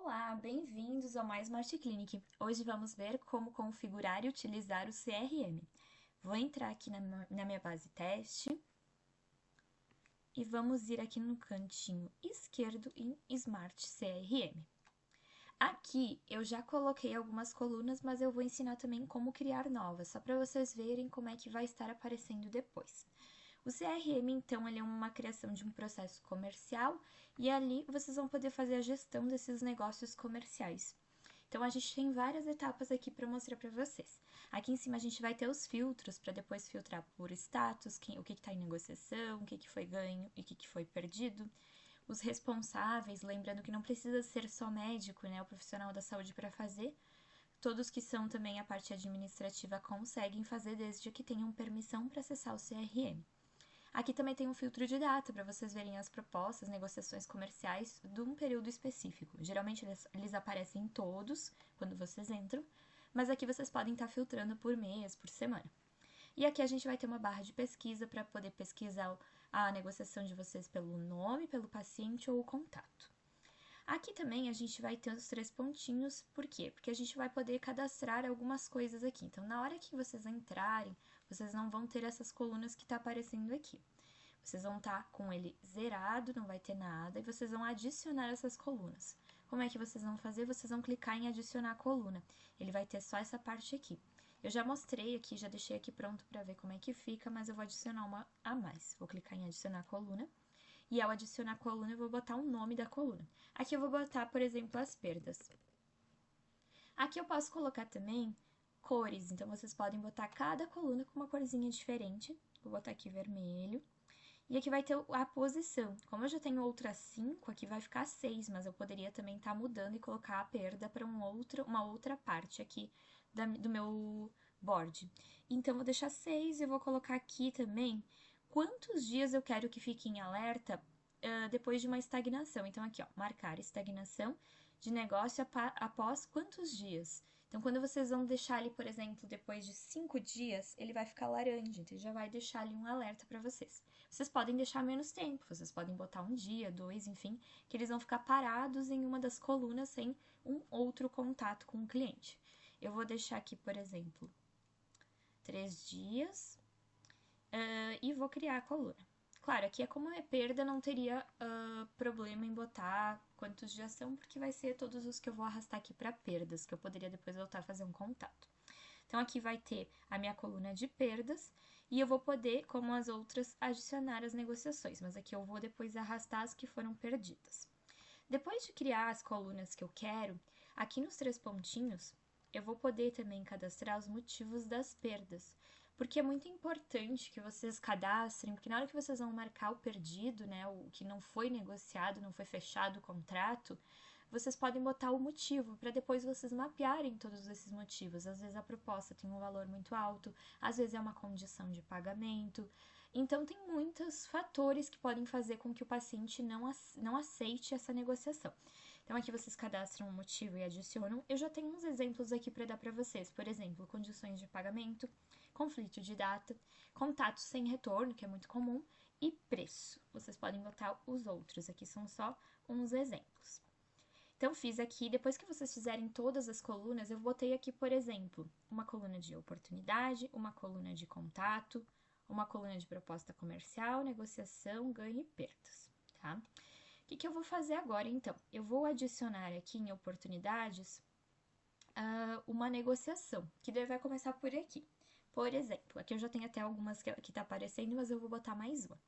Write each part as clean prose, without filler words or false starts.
Olá, bem-vindos ao Mais Smart Clinic. Hoje vamos ver como configurar e utilizar o CRM. Vou entrar aqui na minha base teste e vamos ir aqui no cantinho esquerdo em Smart CRM. Aqui eu já coloquei algumas colunas, mas eu vou ensinar também como criar novas, só para vocês verem como é que vai estar aparecendo depois. O CRM, então, ele é uma criação de um processo comercial e ali vocês vão poder fazer a gestão desses negócios comerciais. Então, a gente tem várias etapas aqui para mostrar para vocês. Aqui em cima a gente vai ter os filtros para depois filtrar por status, o que está em negociação, o que foi ganho e o que foi perdido. Os responsáveis, lembrando que não precisa ser só médico, né, o profissional da saúde para fazer. Todos que são também a parte administrativa conseguem fazer desde que tenham permissão para acessar o CRM. Aqui também tem um filtro de data para vocês verem as propostas, negociações comerciais de um período específico. Geralmente eles aparecem todos quando vocês entram, mas aqui vocês podem estar filtrando por mês, por semana. E aqui a gente vai ter uma barra de pesquisa para poder pesquisar a negociação de vocês pelo nome, pelo paciente ou o contato. Aqui também a gente vai ter os 3 pontinhos, por quê? Porque a gente vai poder cadastrar algumas coisas aqui. Então, na hora que vocês entrarem, vocês não vão ter essas colunas que tá aparecendo aqui. Vocês vão estar com ele zerado, não vai ter nada, e vocês vão adicionar essas colunas. Como é que vocês vão fazer? Vocês vão clicar em adicionar a coluna. Ele vai ter só essa parte aqui. Eu já mostrei aqui, já deixei aqui pronto para ver como é que fica, mas eu vou adicionar uma a mais. Vou clicar em adicionar a coluna. E ao adicionar a coluna, eu vou botar o nome da coluna. Aqui eu vou botar, por exemplo, as perdas. Aqui eu posso colocar também cores, então vocês podem botar cada coluna com uma corzinha diferente. Vou botar aqui vermelho. E aqui vai ter a posição. Como eu já tenho outras 5, aqui vai ficar 6, mas eu poderia também estar mudando e colocar a perda para uma outra parte aqui do meu board. Então, vou deixar 6 e vou colocar aqui também quantos dias eu quero que fique em alerta depois de uma estagnação. Então, aqui, ó, marcar estagnação de negócio após quantos dias. Então, quando vocês vão deixar ali, por exemplo, depois de 5 dias, ele vai ficar laranja, então já vai deixar ali um alerta para vocês. Vocês podem deixar menos tempo, vocês podem botar 1 dia, 2, enfim, que eles vão ficar parados em uma das colunas sem um outro contato com o cliente. Eu vou deixar aqui, por exemplo, 3 dias e vou criar a coluna. Claro, aqui é como é perda, não teria problema em botar quantos dias são, porque vai ser todos os que eu vou arrastar aqui para perdas, que eu poderia depois voltar a fazer um contato. Então, aqui vai ter a minha coluna de perdas e eu vou poder, como as outras, adicionar as negociações, mas aqui eu vou depois arrastar as que foram perdidas. Depois de criar as colunas que eu quero, aqui nos 3 pontinhos, eu vou poder também cadastrar os motivos das perdas, porque é muito importante que vocês cadastrem, porque na hora que vocês vão marcar o perdido, né, o que não foi negociado, não foi fechado o contrato, vocês podem botar o motivo para depois vocês mapearem todos esses motivos. Às vezes a proposta tem um valor muito alto, às vezes é uma condição de pagamento. Então, tem muitos fatores que podem fazer com que o paciente não aceite essa negociação. Então, aqui vocês cadastram um motivo e adicionam. Eu já tenho uns exemplos aqui para dar para vocês. Por exemplo, condições de pagamento, conflito de data, contato sem retorno, que é muito comum, e preço. Vocês podem botar os outros. Aqui são só uns exemplos. Então, fiz aqui, depois que vocês fizerem todas as colunas, eu botei aqui, por exemplo, uma coluna de oportunidade, uma coluna de contato, uma coluna de proposta comercial, negociação, ganho e perdas, tá? O que eu vou fazer agora, então? Eu vou adicionar aqui em oportunidades uma negociação, que vai começar por aqui. Por exemplo, aqui eu já tenho até algumas que tá aparecendo, mas eu vou botar mais uma.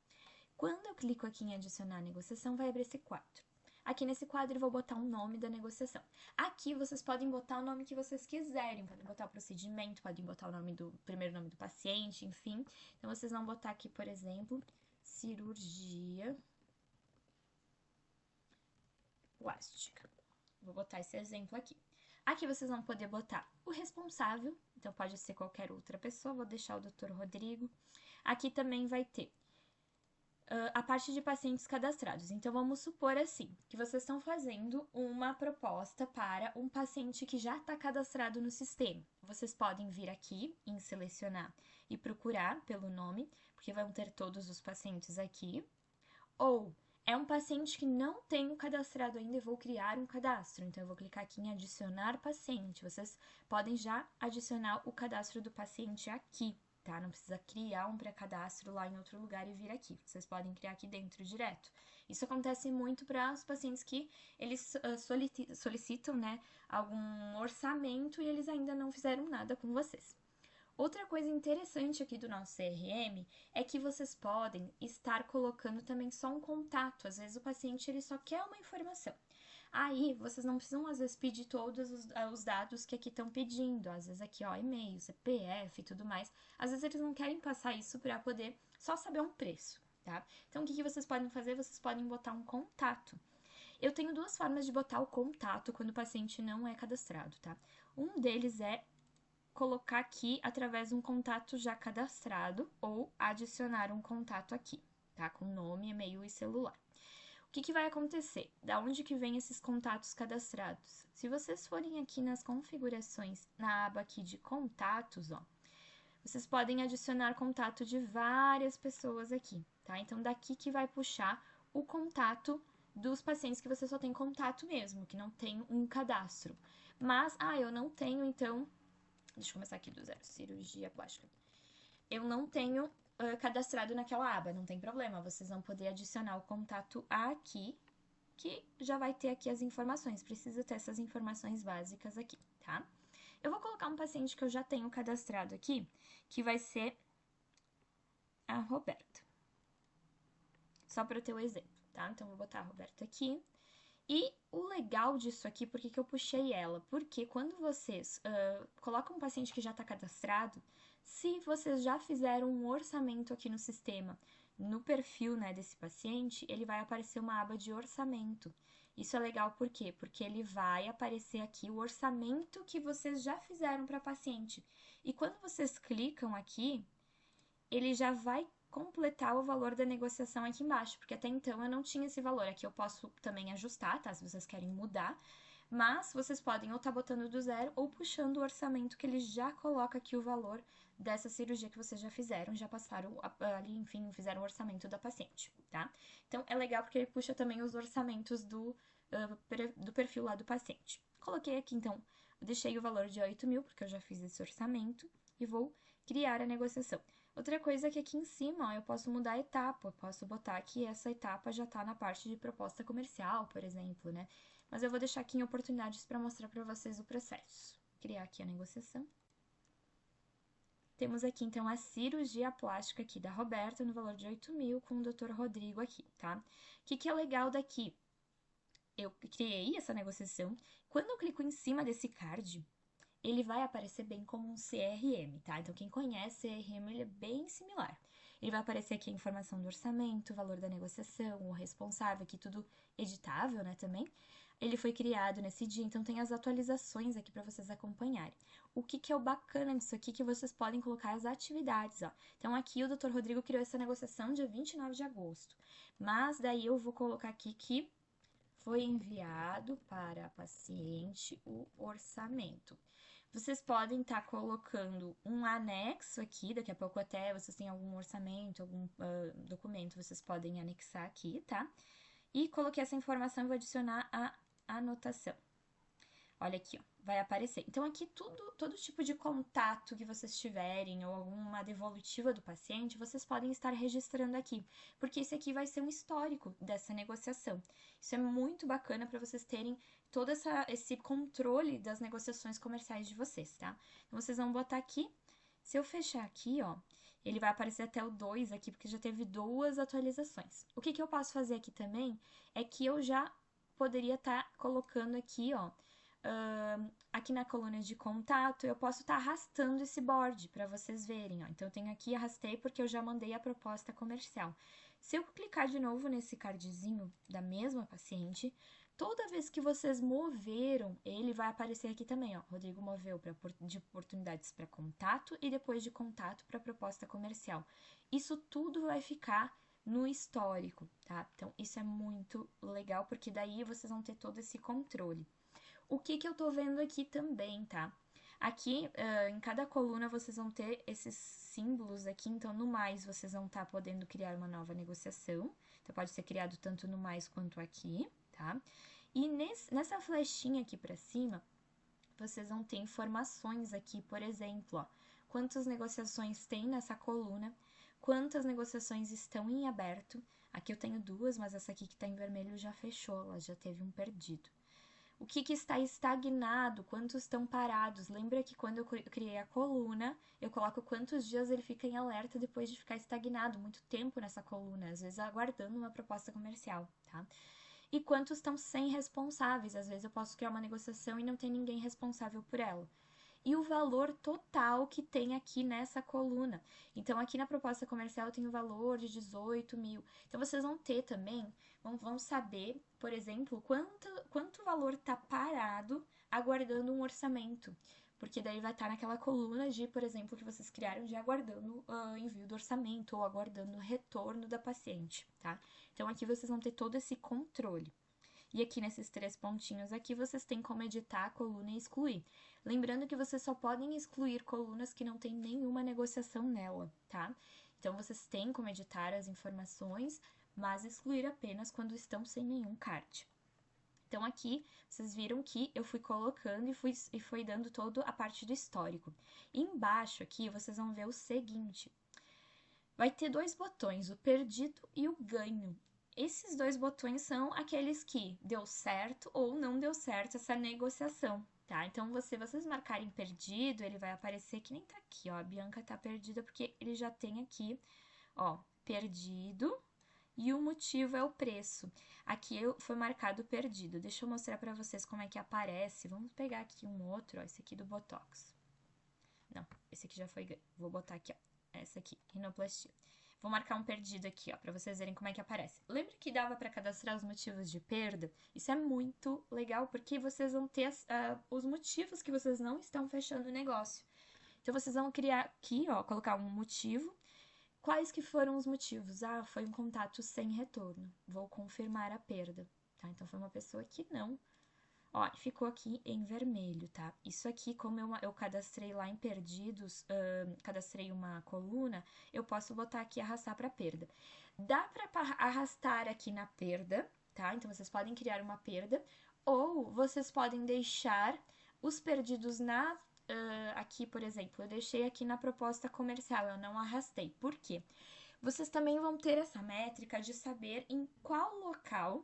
Quando eu clico aqui em adicionar negociação, vai abrir esse quadro. Aqui nesse quadro eu vou botar o nome da negociação. Aqui vocês podem botar o nome que vocês quiserem, podem botar o procedimento, podem botar o nome primeiro nome do paciente, enfim. Então vocês vão botar aqui, por exemplo, cirurgia plástica. Vou botar esse exemplo aqui. Aqui vocês vão poder botar o responsável, então pode ser qualquer outra pessoa, vou deixar o Dr. Rodrigo. Aqui também vai ter a parte de pacientes cadastrados. Então, vamos supor assim, que vocês estão fazendo uma proposta para um paciente que já está cadastrado no sistema. Vocês podem vir aqui em selecionar e procurar pelo nome, porque vão ter todos os pacientes aqui. Ou É um paciente que não tenho cadastrado ainda, eu vou criar um cadastro. Então, eu vou clicar aqui em adicionar paciente. Vocês podem já adicionar o cadastro do paciente aqui, tá? Não precisa criar um pré-cadastro lá em outro lugar e vir aqui. Vocês podem criar aqui dentro direto. Isso acontece muito para os pacientes que eles solicitam, né, algum orçamento e eles ainda não fizeram nada com vocês. Outra coisa interessante aqui do nosso CRM é que vocês podem estar colocando também só um contato. Às vezes o paciente ele só quer uma informação. Aí vocês não precisam às vezes pedir todos os dados que aqui estão pedindo. Às vezes aqui ó, e-mail, CPF e tudo mais. Às vezes eles não querem passar isso para poder só saber um preço, tá? Então o que vocês podem fazer? Vocês podem botar um contato. Eu tenho duas formas de botar o contato quando o paciente não é cadastrado, tá? Um deles é colocar aqui através de um contato já cadastrado ou adicionar um contato aqui, tá? Com nome, e-mail e celular. O que vai acontecer? Da onde que vem esses contatos cadastrados? Se vocês forem aqui nas configurações, na aba aqui de contatos, ó, vocês podem adicionar contato de várias pessoas aqui, tá? Então, daqui que vai puxar o contato dos pacientes que você só tem contato mesmo, que não tem um cadastro. Mas, eu não tenho, então... Deixa eu começar aqui do zero, cirurgia plástica. Eu não tenho cadastrado naquela aba, não tem problema. Vocês vão poder adicionar o contato aqui, que já vai ter aqui as informações. Precisa ter essas informações básicas aqui, tá? Eu vou colocar um paciente que eu já tenho cadastrado aqui, que vai ser a Roberta. Só para eu ter o exemplo, tá? Então, vou botar a Roberta aqui. E o legal disso aqui, por que eu puxei ela? Porque quando vocês colocam um paciente que já está cadastrado, se vocês já fizeram um orçamento aqui no sistema, no perfil, né, desse paciente, ele vai aparecer uma aba de orçamento. Isso é legal por quê? Porque ele vai aparecer aqui o orçamento que vocês já fizeram para paciente. E quando vocês clicam aqui, ele já vai completar o valor da negociação aqui embaixo, porque até então eu não tinha esse valor. Aqui eu posso também ajustar, tá? Se vocês querem mudar, mas vocês podem ou tá botando do zero ou puxando o orçamento que ele já coloca aqui o valor dessa cirurgia que vocês já fizeram, já passaram ali, enfim, fizeram o orçamento da paciente, tá? Então é legal porque ele puxa também os orçamentos do perfil lá do paciente. Coloquei aqui então, eu deixei o valor de 8.000, porque eu já fiz esse orçamento, e vou criar a negociação. Outra coisa é que aqui em cima, ó, eu posso mudar a etapa, eu posso botar que essa etapa já tá na parte de proposta comercial, por exemplo, né? Mas eu vou deixar aqui em oportunidades para mostrar para vocês o processo. Criar aqui a negociação. Temos aqui, então, a cirurgia plástica aqui da Roberta, no valor de 8.000, com o Dr. Rodrigo aqui, tá? O que é legal daqui? Eu criei essa negociação. Quando eu clico em cima desse card, ele vai aparecer bem como um CRM, tá? Então, quem conhece CRM, ele é bem similar. Ele vai aparecer aqui a informação do orçamento, o valor da negociação, o responsável, aqui tudo editável, né, também. Ele foi criado nesse dia, então tem as atualizações aqui para vocês acompanharem. O que é o bacana disso aqui, que vocês podem colocar as atividades, ó. Então, aqui o Dr. Rodrigo criou essa negociação dia 29 de agosto. Mas, daí eu vou colocar aqui que foi enviado para a paciente o orçamento. Vocês podem estar colocando um anexo aqui, daqui a pouco até vocês têm algum orçamento, algum documento, vocês podem anexar aqui, tá? E coloquei essa informação e vou adicionar a anotação. Olha aqui, ó, vai aparecer. Então, aqui todo tipo de contato que vocês tiverem ou alguma devolutiva do paciente, vocês podem estar registrando aqui, porque esse aqui vai ser um histórico dessa negociação. Isso é muito bacana para vocês terem todo esse controle das negociações comerciais de vocês, tá? Então, vocês vão botar aqui. Se eu fechar aqui, ó, ele vai aparecer até o 2 aqui, porque já teve 2 atualizações. O que eu posso fazer aqui também é que eu já poderia estar colocando aqui, ó, aqui na coluna de contato, eu posso estar arrastando esse board para vocês verem, ó. Então, eu tenho aqui, arrastei porque eu já mandei a proposta comercial. Se eu clicar de novo nesse cardzinho da mesma paciente, toda vez que vocês moveram, ele vai aparecer aqui também, ó. Rodrigo moveu de oportunidades para contato e depois de contato para proposta comercial. Isso tudo vai ficar no histórico, tá? Então, isso é muito legal, porque daí vocês vão ter todo esse controle. O que eu tô vendo aqui também, tá? Aqui, em cada coluna, vocês vão ter esses símbolos aqui, então no mais vocês vão estar podendo criar uma nova negociação. Então, pode ser criado tanto no mais quanto aqui, tá? E nessa flechinha aqui para cima, vocês vão ter informações aqui, por exemplo, ó, quantas negociações tem nessa coluna, quantas negociações estão em aberto. Aqui eu tenho duas, mas essa aqui que está em vermelho já fechou, ela já teve um perdido. O que está estagnado, quantos estão parados. Lembra que quando eu criei a coluna, eu coloco quantos dias ele fica em alerta depois de ficar estagnado, muito tempo nessa coluna, às vezes aguardando uma proposta comercial, tá? E quantos estão sem responsáveis, às vezes eu posso criar uma negociação e não tem ninguém responsável por ela. E o valor total que tem aqui nessa coluna. Então, aqui na proposta comercial eu tenho o valor de 18 mil. Então, vocês vão ter também, vão saber, por exemplo, quanto valor está parado aguardando um orçamento. Porque daí vai estar naquela coluna de, por exemplo, que vocês criaram de aguardando o envio do orçamento ou aguardando o retorno da paciente, tá? Então, aqui vocês vão ter todo esse controle. E aqui nesses 3 pontinhos aqui, vocês têm como editar a coluna e excluir. Lembrando que vocês só podem excluir colunas que não tem nenhuma negociação nela, tá? Então, vocês têm como editar as informações, mas excluir apenas quando estão sem nenhum card. Então, aqui, vocês viram que eu fui colocando e fui dando toda a parte do histórico. E embaixo aqui, vocês vão ver o seguinte. Vai ter 2 botões, o perdido e o ganho. Esses 2 botões são aqueles que deu certo ou não deu certo essa negociação, tá? Então, vocês marcarem perdido, ele vai aparecer que nem tá aqui, ó. A Bianca tá perdida porque ele já tem aqui, ó, perdido e o motivo é o preço. Aqui foi marcado perdido. Deixa eu mostrar pra vocês como é que aparece. Vamos pegar aqui um outro, ó, esse aqui do Botox. Não, esse aqui já foi ganho. Vou botar aqui, ó. Essa aqui, rinoplastia. Vou marcar um perdido aqui, ó, pra vocês verem como é que aparece. Lembra que dava pra cadastrar os motivos de perda? Isso é muito legal, porque vocês vão ter os motivos que vocês não estão fechando o negócio. Então, vocês vão criar aqui, ó, colocar um motivo. Quais que foram os motivos? Ah, foi um contato sem retorno. Vou confirmar a perda, tá? Então, foi uma pessoa que não... Ó, ficou aqui em vermelho, tá? Isso aqui, como eu cadastrei lá em perdidos, cadastrei uma coluna, eu posso botar aqui arrastar para perda. Dá para arrastar aqui na perda, tá? Então, vocês podem criar uma perda, ou vocês podem deixar os perdidos aqui, por exemplo, eu deixei aqui na proposta comercial, eu não arrastei. Por quê? Vocês também vão ter essa métrica de saber em qual local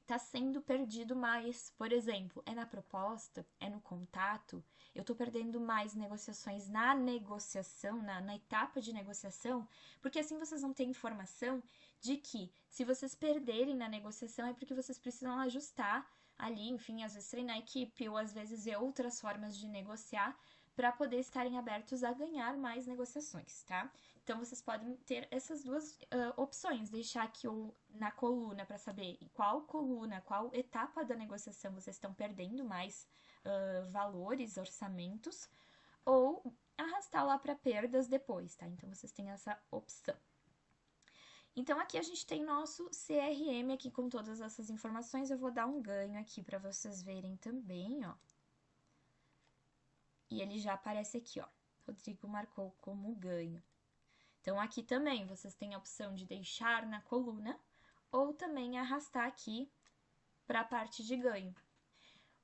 tá sendo perdido mais. Por exemplo, é na proposta, é no contato, eu tô perdendo mais negociações na negociação, na etapa de negociação, porque assim vocês vão ter informação de que se vocês perderem na negociação é porque vocês precisam ajustar ali, enfim, às vezes treinar a equipe ou às vezes ver outras formas de negociar para poder estarem abertos a ganhar mais negociações, tá? Então, vocês podem ter essas duas opções, deixar aqui na coluna para saber em qual coluna, qual etapa da negociação vocês estão perdendo mais valores, orçamentos, ou arrastar lá para perdas depois, tá? Então, vocês têm essa opção. Então, aqui a gente tem nosso CRM aqui com todas essas informações. Eu vou dar um ganho aqui para vocês verem também, ó. E ele já aparece aqui, ó. Rodrigo marcou como ganho. Então, aqui também vocês têm a opção de deixar na coluna ou também arrastar aqui para a parte de ganho.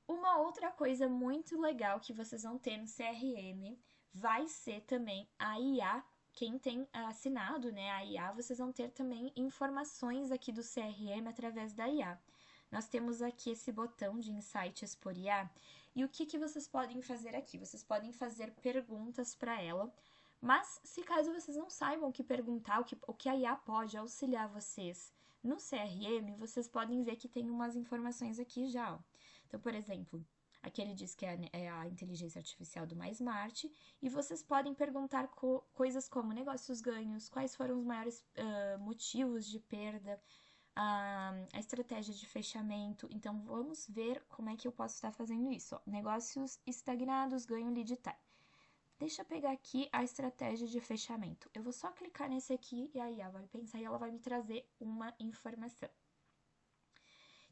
Uma outra coisa muito legal que vocês vão ter no CRM vai ser também a IA. Quem tem assinado, né, a IA, vocês vão ter também informações aqui do CRM através da IA. Nós temos aqui esse botão de Insights por IA. E o que vocês podem fazer aqui? Vocês podem fazer perguntas para ela. Mas, se caso vocês não saibam o que perguntar, o que a IA pode auxiliar vocês no CRM, vocês podem ver que tem umas informações aqui já, ó. Então, por exemplo, aqui ele diz que é a inteligência artificial do MySmart, e vocês podem perguntar coisas como negócios ganhos, quais foram os maiores motivos de perda, a estratégia de fechamento. Então, vamos ver como é que eu posso estar fazendo isso, ó. Negócios estagnados, ganho lead time. Deixa eu pegar aqui a estratégia de fechamento. Eu vou só clicar nesse aqui e aí ela vai pensar e ela vai me trazer uma informação.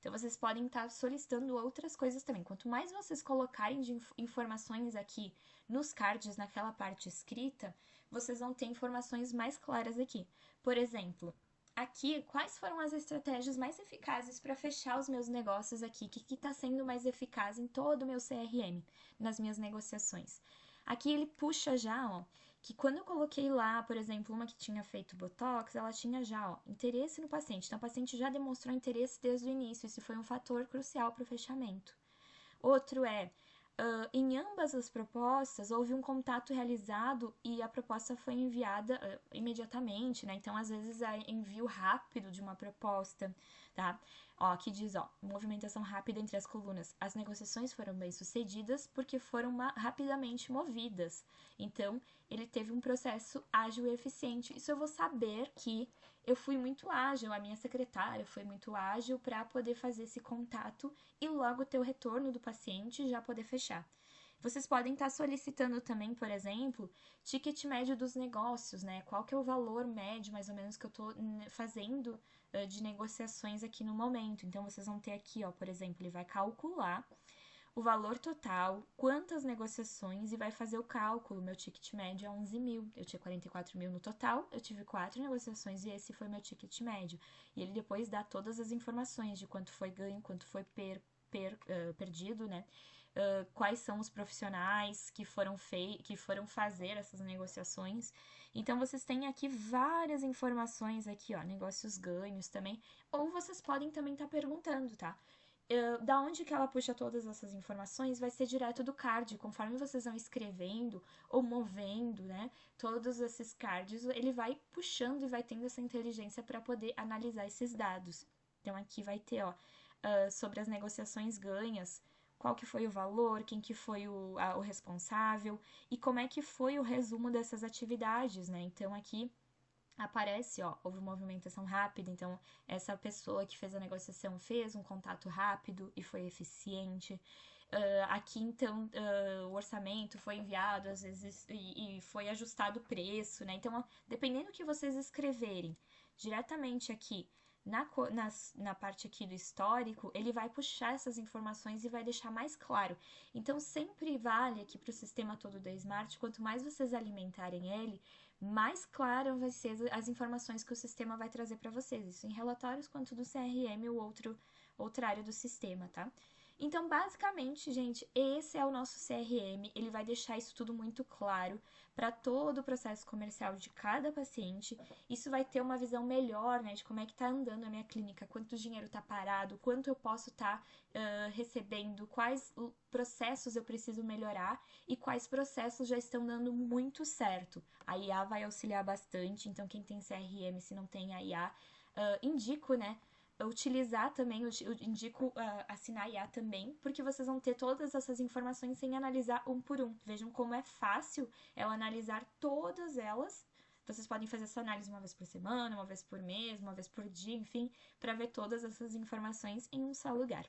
Então, vocês podem estar solicitando outras coisas também. Quanto mais vocês colocarem de informações aqui nos cards, naquela parte escrita, vocês vão ter informações mais claras aqui. Por exemplo, aqui, quais foram as estratégias mais eficazes para fechar os meus negócios aqui? O que está sendo mais eficaz em todo o meu CRM, nas minhas negociações? Aqui ele puxa já, ó, que quando eu coloquei lá, por exemplo, uma que tinha feito Botox, ela tinha já, ó, interesse no paciente. Então, o paciente já demonstrou interesse desde o início. Isso foi um fator crucial para o fechamento. Outro é, em ambas as propostas, houve um contato realizado e a proposta foi enviada imediatamente, né? Então, às vezes, é envio rápido de uma proposta, tá? Ó, aqui diz, ó, movimentação rápida entre as colunas. As negociações foram bem-sucedidas porque foram rapidamente movidas. Então, ele teve um processo ágil e eficiente. Isso eu vou saber que eu fui muito ágil, a minha secretária foi muito ágil para poder fazer esse contato e logo ter o retorno do paciente e já poder fechar. Vocês podem estar solicitando também, por exemplo, ticket médio dos negócios, né? Qual que é o valor médio, mais ou menos, que eu estou fazendo de negociações aqui no momento. Então, vocês vão ter aqui, ó, por exemplo, ele vai calcular o valor total, quantas negociações e vai fazer o cálculo. Meu ticket médio é 11 mil. Eu tinha 44 mil no total, eu tive 4 negociações e esse foi meu ticket médio. E ele depois dá todas as informações de quanto foi ganho, quanto foi perdido, né? Quais são os profissionais que foram fazer essas negociações. Então, vocês têm aqui várias informações aqui, ó, negócios ganhos também. Ou vocês podem também estar perguntando, tá? Da onde que ela puxa todas essas informações vai ser direto do card, conforme vocês vão escrevendo ou movendo, né, todos esses cards, ele vai puxando e vai tendo essa inteligência para poder analisar esses dados. Então, aqui vai ter, ó, sobre as negociações ganhas, qual que foi o valor, quem que foi o responsável e como é que foi o resumo dessas atividades, né? Então, aqui aparece, ó, houve movimentação rápida, então essa pessoa que fez a negociação fez um contato rápido e foi eficiente. Aqui, então, o orçamento foi enviado, às vezes, e foi ajustado o preço, né? Então, dependendo do que vocês escreverem diretamente aqui na parte aqui do histórico, ele vai puxar essas informações e vai deixar mais claro. Então, sempre vale aqui para o sistema todo da Smart, quanto mais vocês alimentarem ele, mais claras vai ser as informações que o sistema vai trazer para vocês. Isso em relatórios quanto do CRM ou outra área do sistema, tá? Então, basicamente, gente, esse é o nosso CRM. Ele vai deixar isso tudo muito claro para todo o processo comercial de cada paciente. Isso vai ter uma visão melhor, né, de como é que tá andando a minha clínica, quanto dinheiro tá parado, quanto eu posso estar recebendo, quais processos eu preciso melhorar e quais processos já estão dando muito certo. A IA vai auxiliar bastante, então quem tem CRM, se não tem a IA, indico, né, utilizar também, eu indico assinar a IA também, porque vocês vão ter todas essas informações sem analisar um por um. Vejam como é fácil eu analisar todas elas. Vocês podem fazer essa análise uma vez por semana, uma vez por mês, uma vez por dia, enfim, para ver todas essas informações em um só lugar.